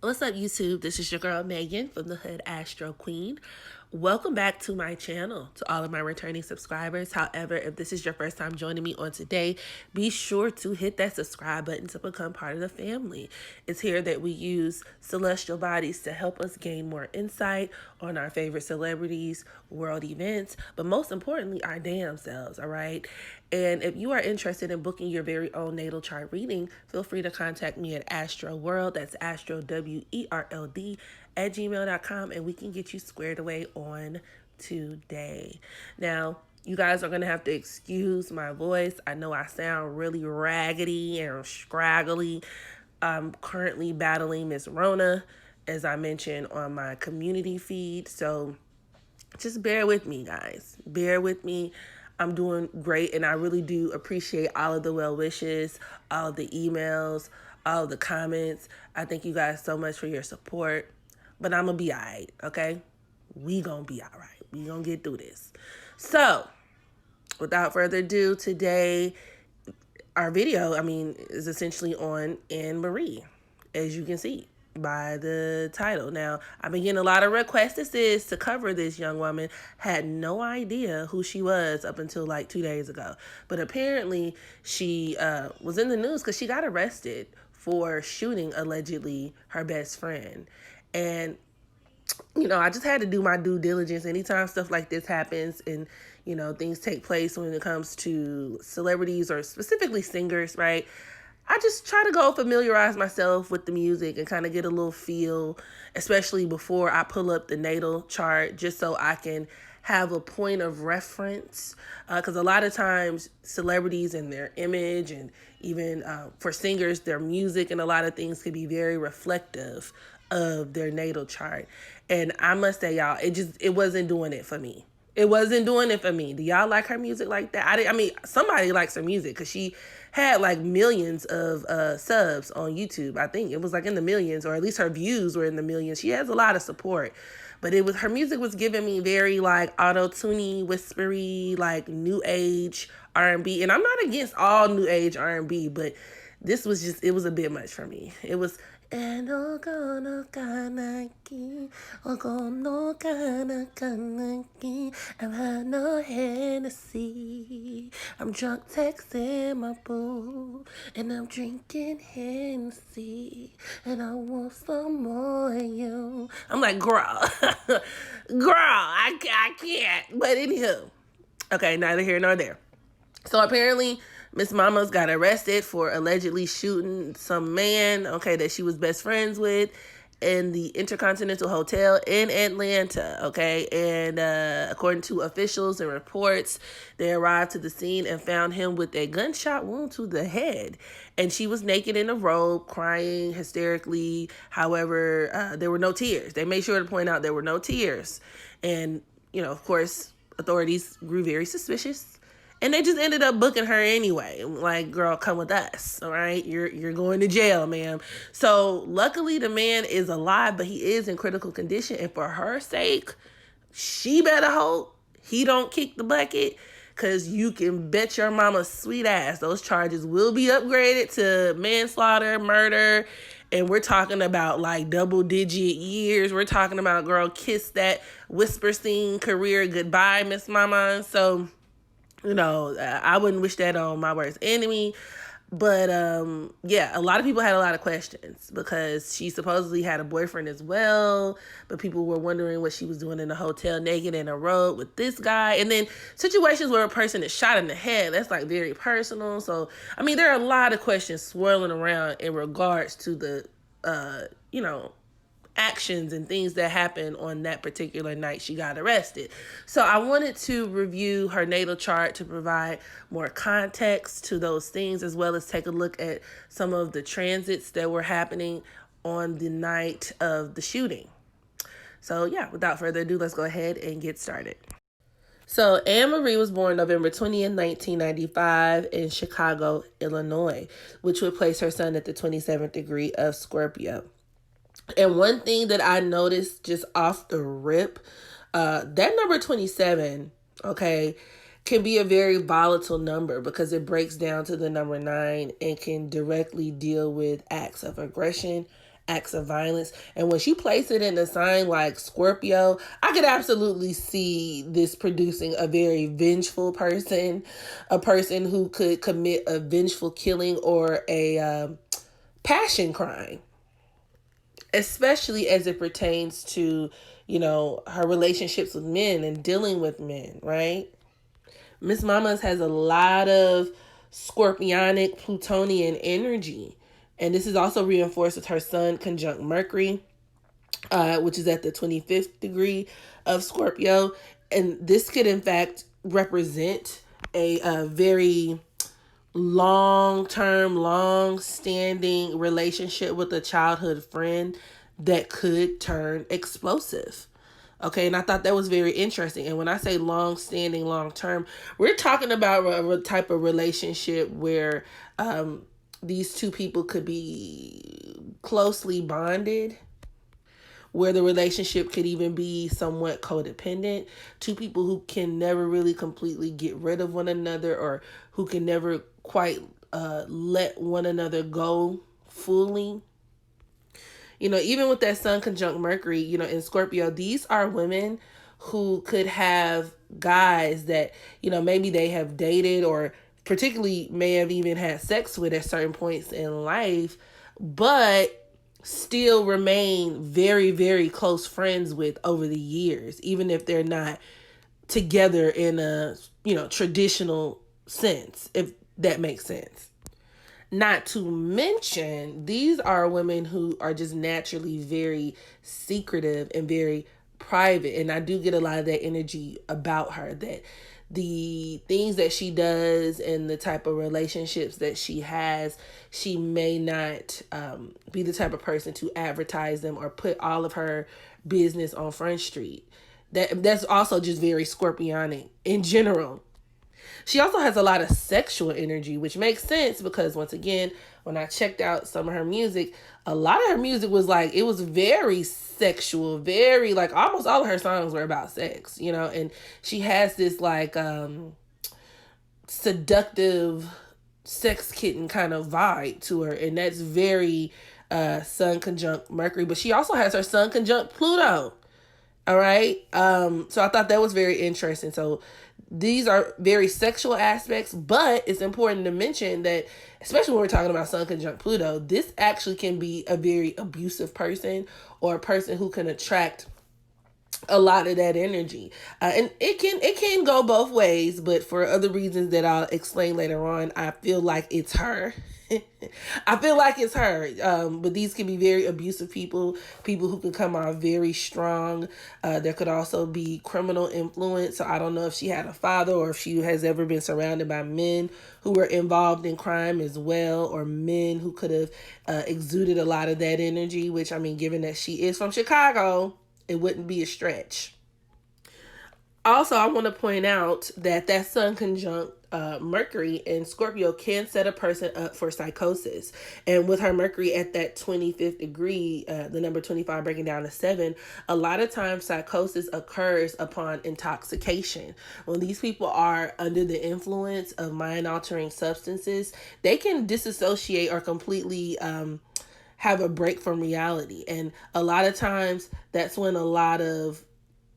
What's up, YouTube? This is your girl Megan from the HoodAstroQ. Welcome back to my channel, to all of my returning subscribers. However, if this is your first time joining me on today, be sure to hit that subscribe button to become part of the family. It's here that we use celestial bodies to help us gain more insight on our favorite celebrities, world events, but most importantly, our damn selves, all right? And if you are interested in booking your very own natal chart reading, feel free to contact me at astrowerld, that's AstroWerld, at gmail.com, and we can get you squared away on today. Now, you guys are going to have to excuse my voice. I know I sound really raggedy and scraggly. I'm currently battling Miss Rona, as I mentioned on my community feed, so just bear with me, guys. Bear with me. I'm doing great, and I really do appreciate all of the well wishes, all of the emails, all of the comments. I thank you guys so much for your support, but I'm going to be all right, okay? We going to be all right. We going to get through this. So, without further ado, today, our video, is essentially on Anne Marie, as you can see by the title. Now, I've been getting a lot of requests to cover this young woman. Had no idea who she was up until like 2 days ago. But apparently she was in the news because she got arrested for shooting, allegedly, her best friend. And, I just had to do my due diligence. Anytime stuff like this happens and, things take place when it comes to celebrities or specifically singers, right? I just try to go familiarize myself with the music and kind of get a little feel, especially before I pull up the natal chart, just so I can have a point of reference. Because a lot of times celebrities and their image, and even for singers, their music and a lot of things can be very reflective of their natal chart. And I must say, y'all, it wasn't doing it for me. It wasn't doing it for me. Do y'all like her music like that? Somebody likes her music because she had like millions of subs on YouTube. I think it was like in the millions, or at least her views were in the millions. She has a lot of support, but her music was giving me very like auto-tuney, whispery, like new age R&B. And I'm not against all new age R&B, but this was it was a bit much for me. It was, and oh gonna kanaki, oh gonna kanaki, I've had no Hennessy. I'm drunk texting my boo, and I'm drinking Hennessy, and I want some more of you. I'm like, girl, I can't. But anywho, okay, neither here nor there. So apparently, Miss Mama's got arrested for allegedly shooting some man, okay, that she was best friends with in the Intercontinental Hotel in Atlanta, okay? And according to officials and reports, they arrived to the scene and found him with a gunshot wound to the head. And she was naked in a robe, crying hysterically. However, there were no tears. They made sure to point out there were no tears. And, of course, authorities grew very suspicious. And they just ended up booking her anyway. Like, girl, come with us, all right? You're going to jail, ma'am. So, luckily, the man is alive, but he is in critical condition. And for her sake, she better hope he don't kick the bucket, because you can bet your mama's sweet ass those charges will be upgraded to manslaughter, murder, and we're talking about like double-digit years. We're talking about, girl, kiss that whisper scene career goodbye, Miss Mama. So, I wouldn't wish that on my worst enemy. But, yeah, a lot of people had a lot of questions because she supposedly had a boyfriend as well. But people were wondering what she was doing in the hotel naked in a robe with this guy. And then situations where a person is shot in the head, that's like very personal. So, there are a lot of questions swirling around in regards to the, actions and things that happened on that particular night she got arrested. So I wanted to review her natal chart to provide more context to those things, as well as take a look at some of the transits that were happening on the night of the shooting. So yeah, without further ado, let's go ahead and get started. So Anne Marie was born November 20th, 1995 in Chicago, Illinois, which would place her sun at the 27th degree of Scorpio. And one thing that I noticed just off the rip, that number 27, okay, can be a very volatile number because it breaks down to the number 9 and can directly deal with acts of aggression, acts of violence. And when she placed it in a sign like Scorpio, I could absolutely see this producing a very vengeful person, a person who could commit a vengeful killing or a passion crime, especially as it pertains to, her relationships with men and dealing with men, right? Miss Mamas has a lot of scorpionic Plutonian energy. And this is also reinforced with her Sun conjunct Mercury, which is at the 25th degree of Scorpio. And this could, in fact, represent a very long-term, long-standing relationship with a childhood friend that could turn explosive. Okay, and I thought that was very interesting. And when I say long-standing, long-term, we're talking about a type of relationship where these two people could be closely bonded, where the relationship could even be somewhat codependent. Two people who can never really completely get rid of one another, or who can never quite let one another go fully. Even with that Sun conjunct Mercury, in Scorpio, these are women who could have guys that, maybe they have dated or particularly may have even had sex with at certain points in life, but still remain very, very close friends with over the years, even if they're not together in a, traditional sense, if that makes sense. Not to mention, these are women who are just naturally very secretive and very private. And I do get a lot of that energy about her, that the things that she does and the type of relationships that she has, she may not be the type of person to advertise them or put all of her business on Front Street. That's also just very Scorpionic in general. She also has a lot of sexual energy, which makes sense because, once again, when I checked out some of her music, a lot of her music was like, it was very sexual, very like almost all of her songs were about sex, and she has this like seductive sex kitten kind of vibe to her, and that's very Sun conjunct Mercury. But she also has her Sun conjunct Pluto. All right. So I thought that was very interesting. So these are very sexual aspects, but it's important to mention that, especially when we're talking about Sun conjunct Pluto, this actually can be a very abusive person or a person who can attract a lot of that energy. And it can go both ways, but for other reasons that I'll explain later on, I feel like it's her. I feel like it's her. But these can be very abusive people who can come out very strong. There could also be criminal influence. So I don't know if she had a father or if she has ever been surrounded by men who were involved in crime as well, or men who could have exuded a lot of that energy, which, I mean, given that she is from Chicago, it wouldn't be a stretch. Also, I want to point out that Sun conjunct Mercury in Scorpio can set a person up for psychosis. And with her Mercury at that 25th degree, the number 25 breaking down to 7, a lot of times psychosis occurs upon intoxication. When these people are under the influence of mind-altering substances, they can disassociate or completely have a break from reality. And a lot of times that's when a lot of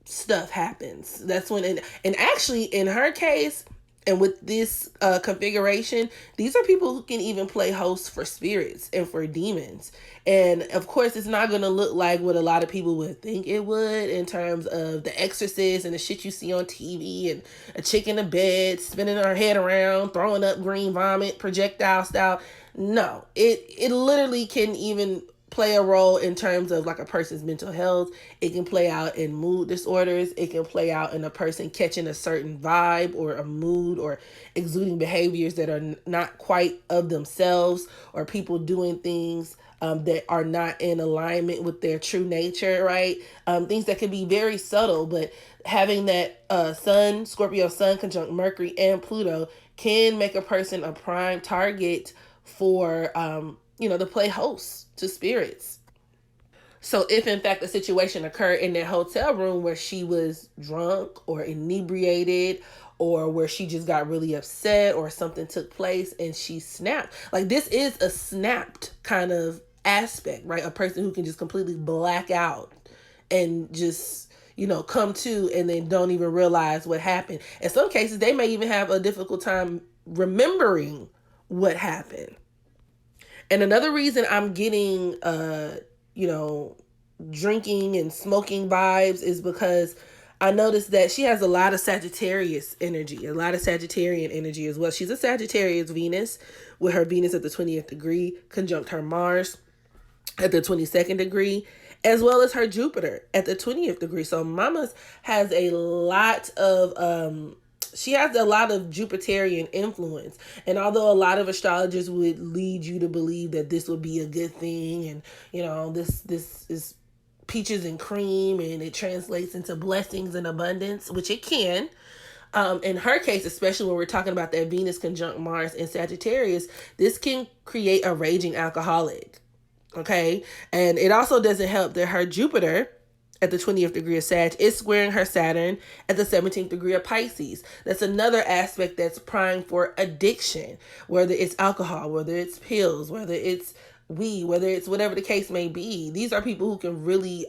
stuff happens. That's when, and actually in her case, and with this configuration, these are people who can even play host for spirits and for demons. And of course, it's not going to look like what a lot of people would think it would in terms of The Exorcist and the shit you see on TV and a chick in the bed spinning her head around, throwing up green vomit, projectile style. No, it literally can even play a role in terms of like a person's mental health. It can play out in mood disorders. It can play out in a person catching a certain vibe or a mood, or exuding behaviors that are not quite of themselves, or people doing things that are not in alignment with their true nature, right? Things that can be very subtle, but having that Scorpio Sun conjunct Mercury and Pluto can make a person a prime target for to play host to spirits. So if in fact a situation occurred in that hotel room where she was drunk or inebriated, or where she just got really upset or something took place and she snapped, like this is a snapped kind of aspect, right? A person who can just completely black out and just, come to and then don't even realize what happened. In some cases, they may even have a difficult time remembering what happened. And another reason I'm getting, you know, drinking and smoking vibes is because I noticed that she has a lot of Sagittarius energy, a lot of Sagittarian energy as well. She's a Sagittarius Venus, with her Venus at the 20th degree, conjunct her Mars at the 22nd degree, as well as her Jupiter at the 20th degree. So Mama's has a lot of she has a lot of Jupiterian influence. And although a lot of astrologers would lead you to believe that this would be a good thing, and this is peaches and cream and it translates into blessings and abundance, which it can. In her case, especially when we're talking about that Venus conjunct Mars in Sagittarius, this can create a raging alcoholic. Okay. And it also doesn't help that her Jupiter at the 20th degree of Sag is squaring her Saturn at the 17th degree of Pisces. That's another aspect that's prime for addiction, whether it's alcohol, whether it's pills, whether it's weed, whether it's whatever the case may be. These are people who can really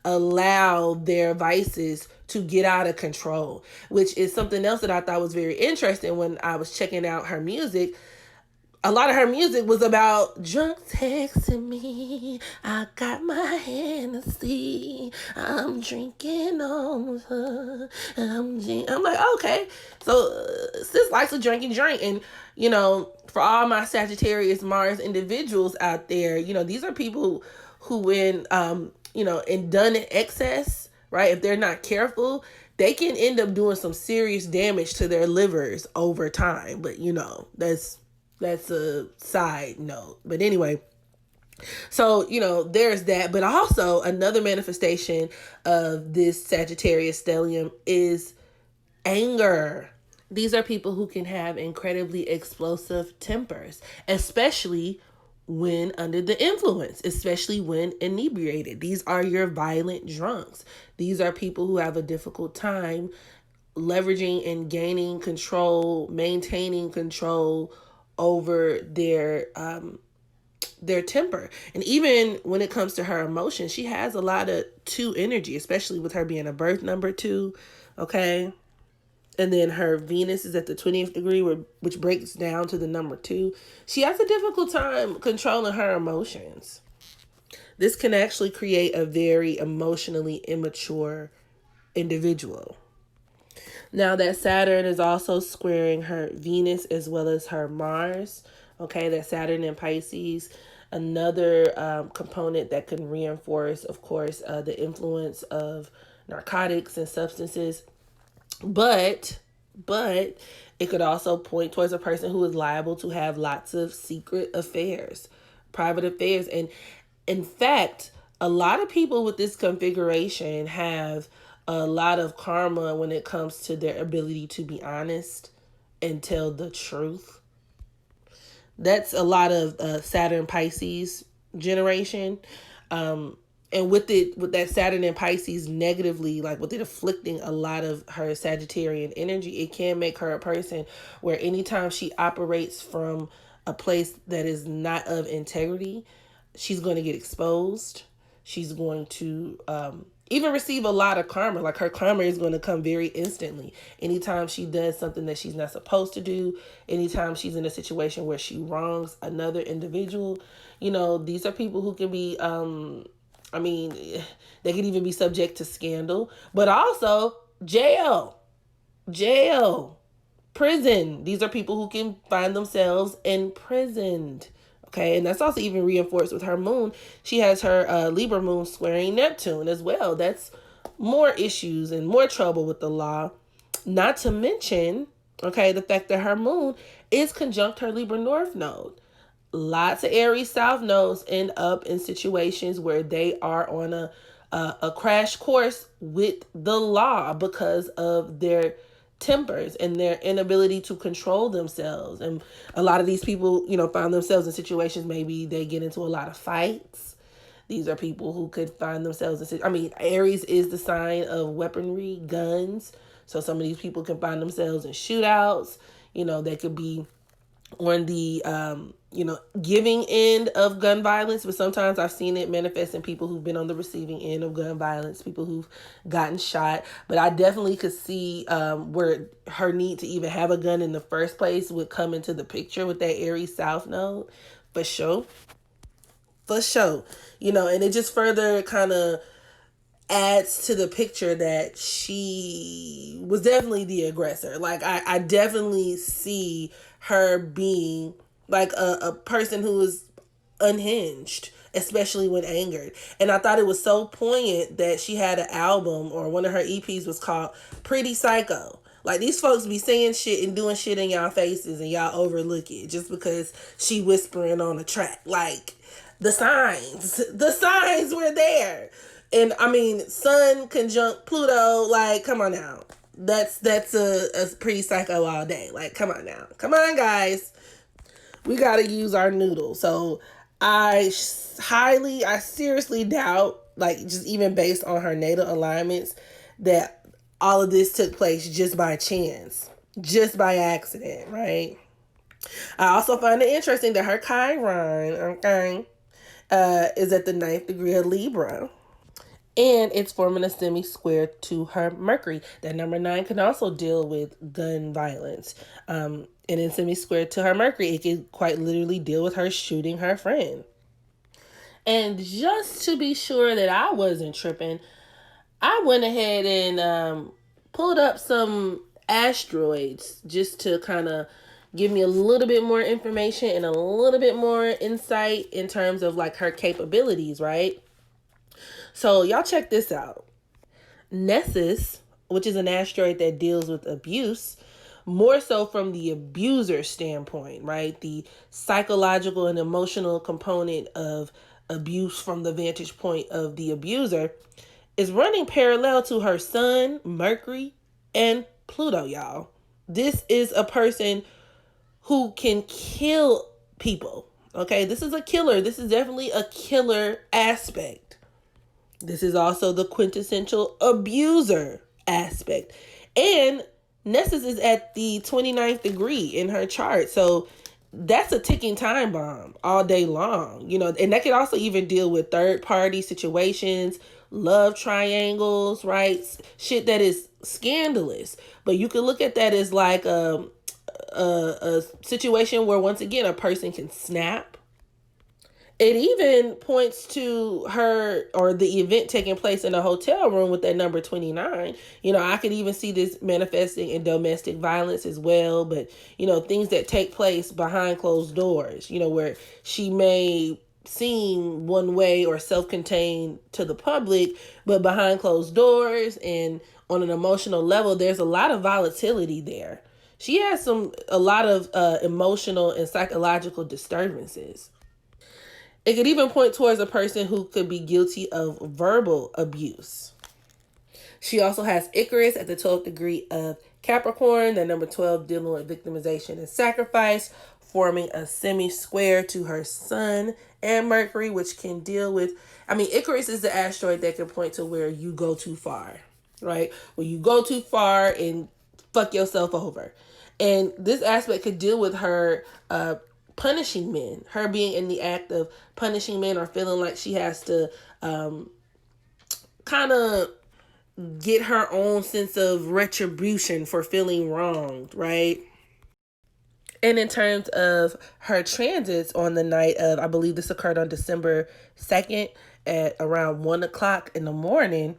allow their vices to get out of control, which is something else that I thought was very interesting when I was checking out her music. A lot of her music was about drunk texting me. I got my Hennessy. I'm drinking on her. I'm like, okay. So sis likes to drink and drink. And, for all my Sagittarius Mars individuals out there, these are people who when, and done in excess, right? If they're not careful, they can end up doing some serious damage to their livers over time. But, that's a side note. But anyway, so, there's that. But also another manifestation of this Sagittarius stellium is anger. These are people who can have incredibly explosive tempers, especially when under the influence, especially when inebriated. These are your violent drunks. These are people who have a difficult time leveraging and gaining control, maintaining control over their temper. And even when it comes to her emotions, she has a lot of 2 energy, especially with her being a birth number 2. Okay. And then her Venus is at the 20th degree, which breaks down to the number 2. She has a difficult time controlling her emotions. This can actually create a very emotionally immature individual. Now that Saturn is also squaring her Venus as well as her Mars. Okay, that Saturn in Pisces. Another component that can reinforce, of course, the influence of narcotics and substances. But it could also point towards a person who is liable to have lots of secret affairs, private affairs. And in fact, a lot of people with this configuration have a lot of karma when it comes to their ability to be honest and tell the truth. That's a lot of Saturn Pisces generation. And with that Saturn and Pisces negatively, like with it afflicting a lot of her Sagittarian energy, it can make her a person where anytime she operates from a place that is not of integrity, she's going to get exposed. She's going to even receive a lot of karma. Like her karma is going to come very instantly. Anytime she does something that she's not supposed to do, anytime she's in a situation where she wrongs another individual, these are people who can be, they can even be subject to scandal, but also jail, prison. These are people who can find themselves imprisoned. Okay, and that's also even reinforced with her moon. She has her Libra moon squaring Neptune as well. That's more issues and more trouble with the law. Not to mention, okay, the fact that her moon is conjunct her Libra North node. Lots of Aries South nodes end up in situations where they are on a crash course with the law because of their tempers and their inability to control themselves. And a lot of these people, find themselves in situations, maybe they get into a lot of fights. These are people who could find themselves in, Aries is the sign of weaponry, guns. So some of these people can find themselves in shootouts. They could be on the giving end of gun violence, but sometimes I've seen it manifest in people who've been on the receiving end of gun violence, people who've gotten shot. But I definitely could see where her need to even have a gun in the first place would come into the picture with that Aries South node, for sure. For sure. And it just further kind of adds to the picture that she was definitely the aggressor. Like, I definitely see her being like a person who is unhinged, especially when angered. And I thought it was so poignant that she had an album, or one of her EPs was called Pretty Psycho. Like, these folks be saying shit and doing shit in y'all faces and y'all overlook it just because she whispering on a track. Like, the signs were there. And I mean, Sun conjunct Pluto, like, come on now. That's a pretty psycho all day. Like, come on now. Come on, guys. We got to use our noodle. So I seriously doubt, like, just even based on her natal alignments, that all of this took place just by chance, just by accident, right? I also find it interesting that her Chiron, okay, is at the 9th degree of Libra. And it's forming a semi-square to her Mercury. That number 9 can also deal with gun violence. And in semi-square to her Mercury, it can quite literally deal with her shooting her friend. And just to be sure that I wasn't tripping, I went ahead and pulled up some asteroids just to kind of give me a little bit more information and a little bit more insight in terms of like her capabilities, right? So y'all check this out. Nessus, which is an asteroid that deals with abuse, more so from the abuser standpoint, right? The psychological and emotional component of abuse from the vantage point of the abuser is running parallel to her Sun, Mercury, and Pluto, y'all. This is a person who can kill people, okay? This is a killer. This is definitely a killer aspect. This is also the quintessential abuser aspect. And Nessus is at the 29th degree in her chart. So that's a ticking time bomb all day long, and that could also even deal with third party situations, love triangles, right? Shit that is scandalous. But you can look at that as like a situation where, once again, a person can snap. It even points to her, or the event taking place in a hotel room with that number 29. I could even see this manifesting in domestic violence as well, but, things that take place behind closed doors, where she may seem one way or self-contained to the public, but behind closed doors and on an emotional level, there's a lot of volatility there. She has a lot of emotional and psychological disturbances. It could even point towards a person who could be guilty of verbal abuse. She also has Icarus at the 12th degree of Capricorn, that number 12 dealing with victimization and sacrifice, forming a semi-square to her Sun and Mercury, which can deal with, Icarus is the asteroid that can point to where you go too far, right? Where you go too far and fuck yourself over. And this aspect could deal with her punishing men, her being in the act of punishing men, or feeling like she has to kind of get her own sense of retribution for feeling wronged, right? And in terms of her transits on the night of, I believe this occurred on December 2nd at around 1 o'clock in the morning,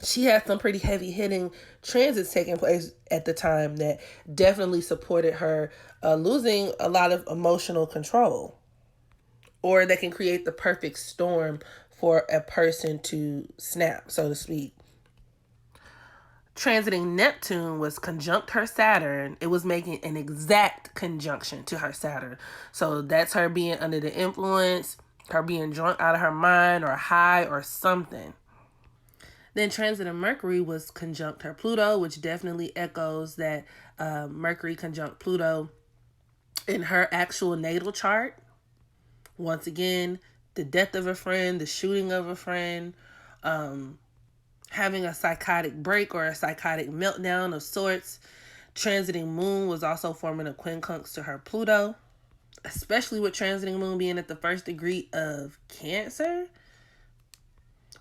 she had some pretty heavy hitting transits taking place at the time that definitely supported her losing a lot of emotional control, or that can create the perfect storm for a person to snap, so to speak. Transiting Neptune was conjunct her Saturn. It was making an exact conjunction to her Saturn. So that's her being under the influence, her being drunk out of her mind or high or something. Then transiting Mercury was conjunct her Pluto, which definitely echoes that Mercury conjunct Pluto in her actual natal chart. Once again, the death of a friend, the shooting of a friend, having a psychotic break or a psychotic meltdown of sorts. Transiting Moon was also forming a quincunx to her Pluto. especially with transiting moon being at the first degree of Cancer.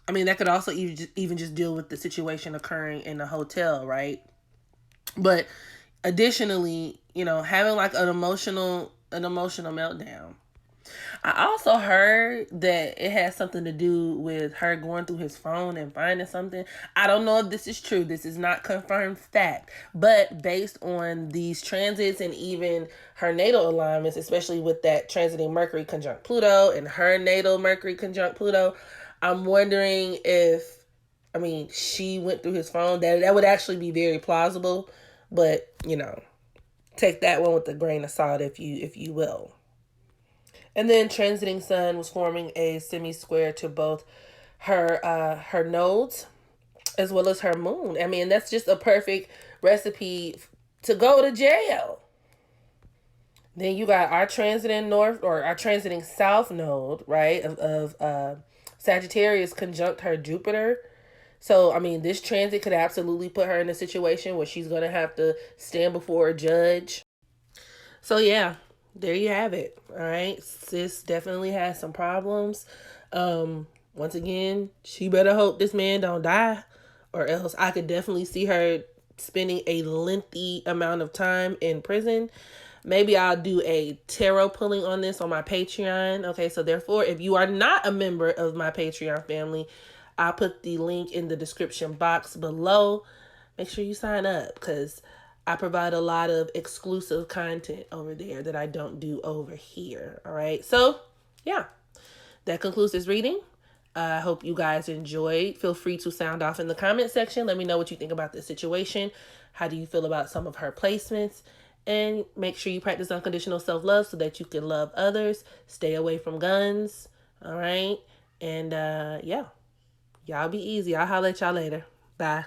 I mean, that could also even just deal with the situation occurring in the hotel, right? But additionally, having like an emotional meltdown. I also heard that it has something to do with her going through his phone and finding something. I don't know if this is true. This is not confirmed fact. But based on these transits and even her natal alignments, especially with that transiting Mercury conjunct Pluto and her natal Mercury conjunct Pluto, I'm wondering if, she went through his phone. That would actually be very plausible. But, take that one with a grain of salt if you will. And then transiting Sun was forming a semi-square to both her nodes as well as her moon. I mean, that's just a perfect recipe to go to jail. Then you got our transiting north or our transiting south node, right, of Sagittarius conjunct her Jupiter. So, this transit could absolutely put her in a situation where she's going to have to stand before a judge. So, yeah, there you have it. All right. Sis definitely has some problems. Once again, she better hope this man don't die, or else I could definitely see her spending a lengthy amount of time in prison. Maybe I'll do a tarot pulling on this on my Patreon. Okay, so therefore, if you are not a member of my Patreon family, I'll put the link in the description box below. Make sure you sign up because I provide a lot of exclusive content over there that I don't do over here. All right, so yeah, that concludes this reading. I hope you guys enjoyed. Feel free to sound off in the comment section. Let me know what you think about this situation. How do you feel about some of her placements? And make sure you practice unconditional self-love so that you can love others. Stay away from guns. All right. And yeah, y'all be easy. I'll holler at y'all later. Bye.